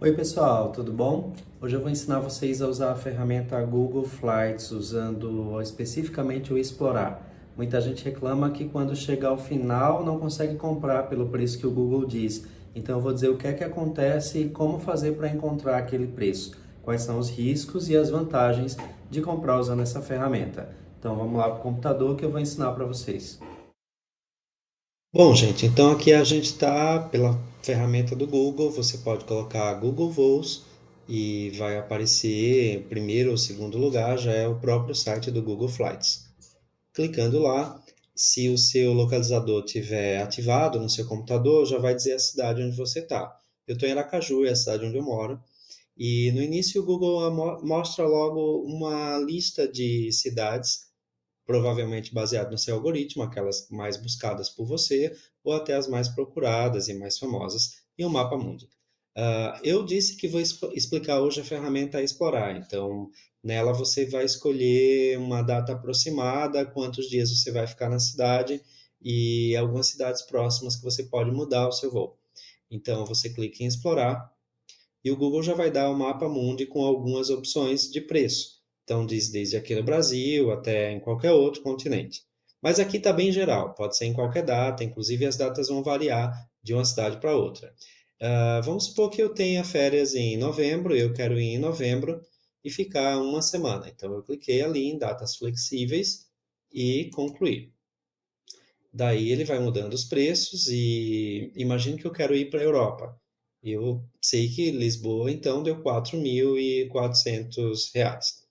Oi pessoal, tudo bom? Hoje eu vou ensinar vocês a usar a ferramenta Google Flights usando especificamente o Explorar. Muita gente reclama que quando chega ao final não consegue comprar pelo preço que o Google diz. Então eu vou dizer o que é que acontece e como fazer para encontrar aquele preço. Quais são os riscos e as vantagens de comprar usando essa ferramenta. Então vamos lá para o computador que eu vou ensinar para vocês. Bom, gente, então aqui a gente está pela ferramenta do Google. Você pode colocar Google Voos e vai aparecer em primeiro ou segundo lugar, já é o próprio site do Google Flights. Clicando lá, se o seu localizador estiver ativado no seu computador, já vai dizer a cidade onde você está. Eu estou em Aracaju, é a cidade onde eu moro, e no início o Google mostra logo uma lista de cidades provavelmente baseado no seu algoritmo, aquelas mais buscadas por você, ou até as mais procuradas e mais famosas, e o mapa mundi. Eu disse que vou explicar hoje a ferramenta a explorar, então nela você vai escolher uma data aproximada, quantos dias você vai ficar na cidade e algumas cidades próximas que você pode mudar o seu voo. Então você clica em explorar e o Google já vai dar o mapa mundi com algumas opções de preço. Então, diz desde aqui no Brasil até em qualquer outro continente. Mas aqui está bem geral, pode ser em qualquer data, inclusive as datas vão variar de uma cidade para outra. Vamos supor que eu tenha férias em novembro, eu quero ir em novembro e ficar uma semana. Então, eu cliquei ali em datas flexíveis e concluir. Daí ele vai mudando os preços e imagino que eu quero ir para a Europa. Eu sei que Lisboa, então, deu 4.400 reais.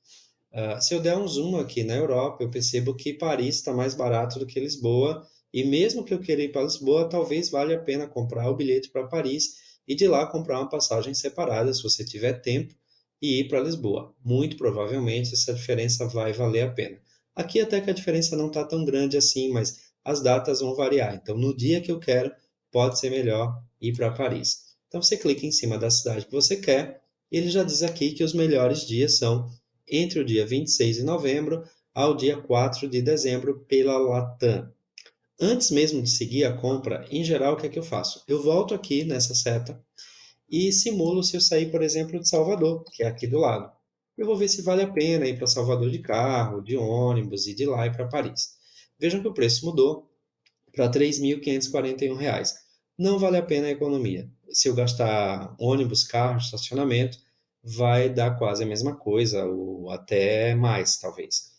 Se eu der um zoom aqui na Europa, eu percebo que Paris está mais barato do que Lisboa, e mesmo que eu queira ir para Lisboa, talvez valha a pena comprar o bilhete para Paris e de lá comprar uma passagem separada, se você tiver tempo, e ir para Lisboa. Muito provavelmente essa diferença vai valer a pena. Aqui até que a diferença não está tão grande assim, mas as datas vão variar. Então, no dia que eu quero, pode ser melhor ir para Paris. Então, você clica em cima da cidade que você quer, e ele já diz aqui que os melhores dias são entre o dia 26 de novembro ao dia 4 de dezembro pela Latam. Antes mesmo de seguir a compra, em geral, o que é que eu faço? Eu volto aqui nessa seta e simulo se eu sair, por exemplo, de Salvador, que é aqui do lado. Eu vou ver se vale a pena ir para Salvador de carro, de ônibus e de lá ir para Paris. Vejam que o preço mudou para R$ 3.541. Não vale a pena a economia. Se eu gastar ônibus, carro, estacionamento, vai dar quase a mesma coisa, ou até mais, talvez.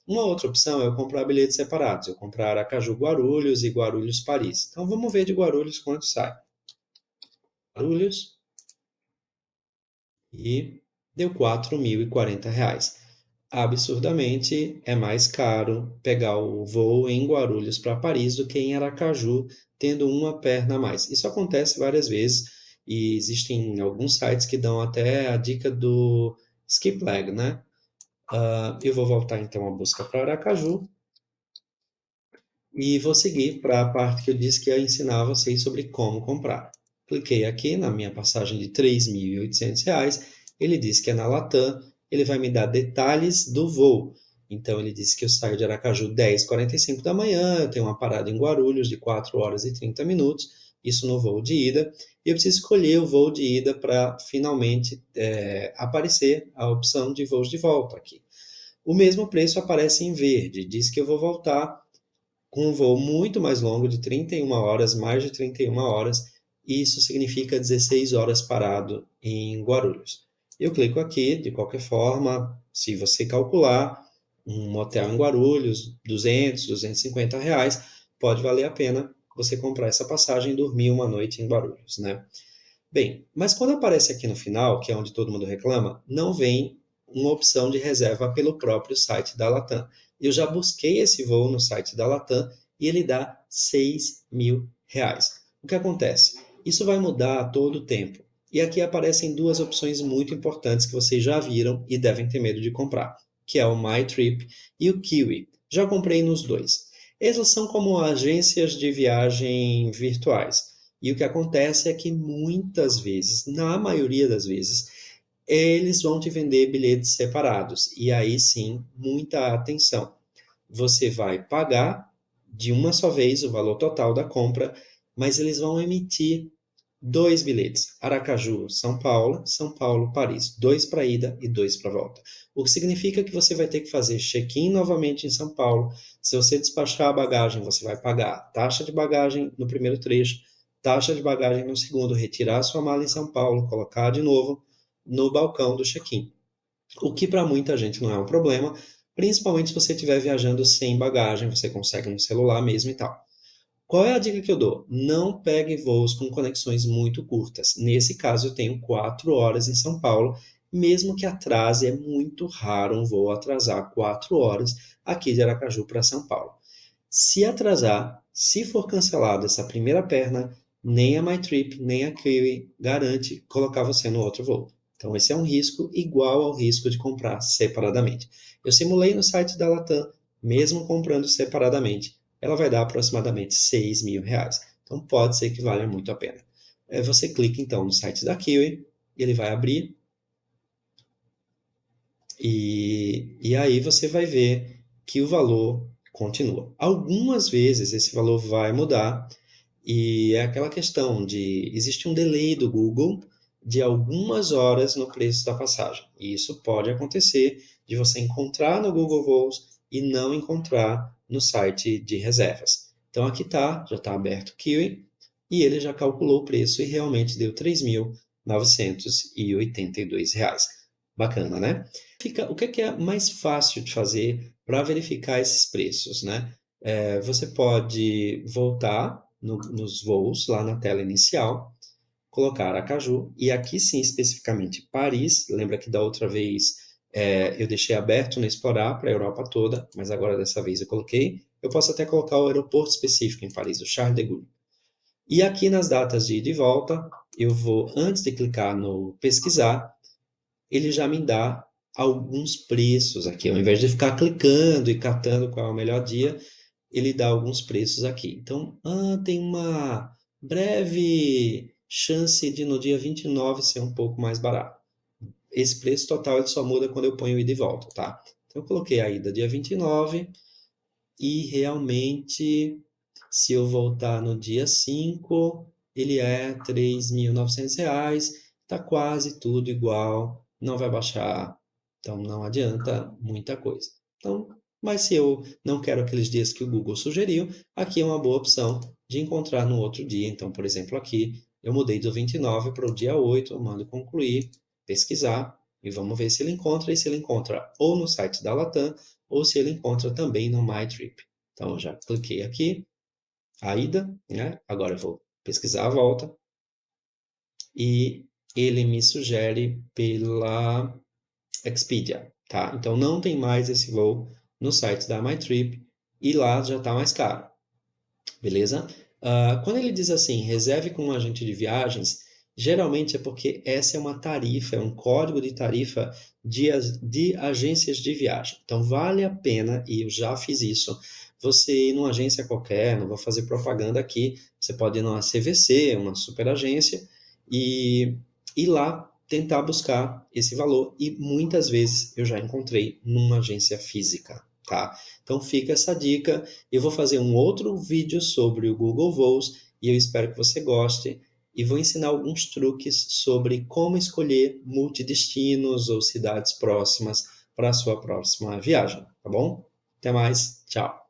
Uma outra opção é eu comprar bilhetes separados. Eu comprar Aracaju Guarulhos e Guarulhos Paris. Então vamos ver de Guarulhos quanto sai. Guarulhos e deu R$ 4.040. Absurdamente é mais caro pegar o voo em Guarulhos para Paris do que em Aracaju, tendo uma perna a mais. Isso acontece várias vezes e existem alguns sites que dão até a dica do skip leg, né? Eu vou voltar então a busca para Aracaju e vou seguir para a parte que eu disse que ia ensinar vocês sobre como comprar. Cliquei aqui na minha passagem de R$ 3.800, ele diz que é na Latam, ele vai me dar detalhes do voo. Então ele disse que eu saio de Aracaju 10h45 da manhã, eu tenho uma parada em Guarulhos de 4 horas e 30 minutos, isso no voo de ida, e eu preciso escolher o voo de ida para finalmente aparecer a opção de voos de volta aqui. O mesmo preço aparece em verde, diz que eu vou voltar com um voo muito mais longo, de 31 horas, mais de 31 horas, e isso significa 16 horas parado em Guarulhos. Eu clico aqui, de qualquer forma, se você calcular, um hotel em Guarulhos, 200, R$ 250, pode valer a pena você comprar essa passagem e dormir uma noite em Guarulhos, né? Bem, mas quando aparece aqui no final, que é onde todo mundo reclama, não vem uma opção de reserva pelo próprio site da Latam. Eu já busquei esse voo no site da Latam e ele dá R$ 6.000. O que acontece? Isso vai mudar a todo tempo. E aqui aparecem duas opções muito importantes que vocês já viram e devem ter medo de comprar, que é o MyTrip e o Kiwi. Já comprei nos dois. Eles são como agências de viagem virtuais. E o que acontece é que muitas vezes, na maioria das vezes, eles vão te vender bilhetes separados. E aí sim, muita atenção. Você vai pagar de uma só vez o valor total da compra, mas eles vão emitir 2 bilhetes, Aracaju, São Paulo, Paris, 2 para ida e 2 para volta. O que significa que você vai ter que fazer check-in novamente em São Paulo. Se você despachar a bagagem, você vai pagar taxa de bagagem no primeiro trecho, taxa de bagagem no segundo, retirar sua mala em São Paulo, colocar de novo no balcão do check-in. O que para muita gente não é um problema, principalmente se você estiver viajando sem bagagem, você consegue no celular mesmo e tal. Qual é a dica que eu dou? Não pegue voos com conexões muito curtas. Nesse caso, eu tenho 4 horas em São Paulo, mesmo que atrase, é muito raro um voo atrasar 4 horas aqui de Aracaju para São Paulo. Se atrasar, se for cancelado essa primeira perna, nem a MyTrip, nem a Kiwi garante colocar você no outro voo. Então, esse é um risco igual ao risco de comprar separadamente. Eu simulei no site da Latam, mesmo comprando separadamente, ela vai dar aproximadamente R$ 6.000. Então, pode ser que valha muito a pena. Você clica, então, no site da Kiwi, ele vai abrir, e aí você vai ver que o valor continua. Algumas vezes esse valor vai mudar e é aquela questão de existe um delay do Google de algumas horas no preço da passagem. E isso pode acontecer de você encontrar no Google Voos e não encontrar no site de reservas. Então aqui tá, já está aberto o Kiwi e ele já calculou o preço e realmente deu R$ 3.982. Bacana, né? O que é mais fácil de fazer para verificar esses preços, né? Você pode voltar nos voos, lá na tela inicial, colocar Aracaju, e aqui sim, especificamente Paris. Lembra que da outra vez eu deixei aberto no Explorar para a Europa toda, mas agora dessa vez eu coloquei. Eu posso até colocar o aeroporto específico em Paris, o Charles de Gaulle. E aqui nas datas de ida e volta, eu vou, antes de clicar no pesquisar, ele já me dá alguns preços aqui. Ao invés de ficar clicando e catando qual é o melhor dia, ele dá alguns preços aqui. Então, tem uma breve chance de no dia 29 ser um pouco mais barato. Esse preço total ele só muda quando eu ponho ida e volta, tá? Então, eu coloquei a ida dia 29 e realmente, se eu voltar no dia 5, ele é R$ 3.900, tá quase tudo igual, não vai baixar, então não adianta muita coisa. Então, mas se eu não quero aqueles dias que o Google sugeriu, aqui é uma boa opção de encontrar no outro dia. Então, por exemplo, aqui eu mudei do 29 para o dia 8, eu mando concluir, pesquisar, e vamos ver se ele encontra, e se ele encontra ou no site da Latam, ou se ele encontra também no MyTrip. Então, eu já cliquei aqui, a ida, né? Agora eu vou pesquisar a volta, e ele me sugere pela Expedia, tá? Então, não tem mais esse voo no site da MyTrip, e lá já está mais caro, beleza? Quando ele diz assim, reserve com um agente de viagens, geralmente é porque essa é uma tarifa, é um código de tarifa de agências de viagem. Então, vale a pena, e eu já fiz isso, você ir numa agência qualquer, não vou fazer propaganda aqui, você pode ir numa CVC, uma super agência, e ir lá tentar buscar esse valor. E muitas vezes eu já encontrei numa agência física, tá? Então, fica essa dica. Eu vou fazer um outro vídeo sobre o Google Voos e eu espero que você goste. E vou ensinar alguns truques sobre como escolher multidestinos ou cidades próximas para a sua próxima viagem, tá bom? Até mais, tchau!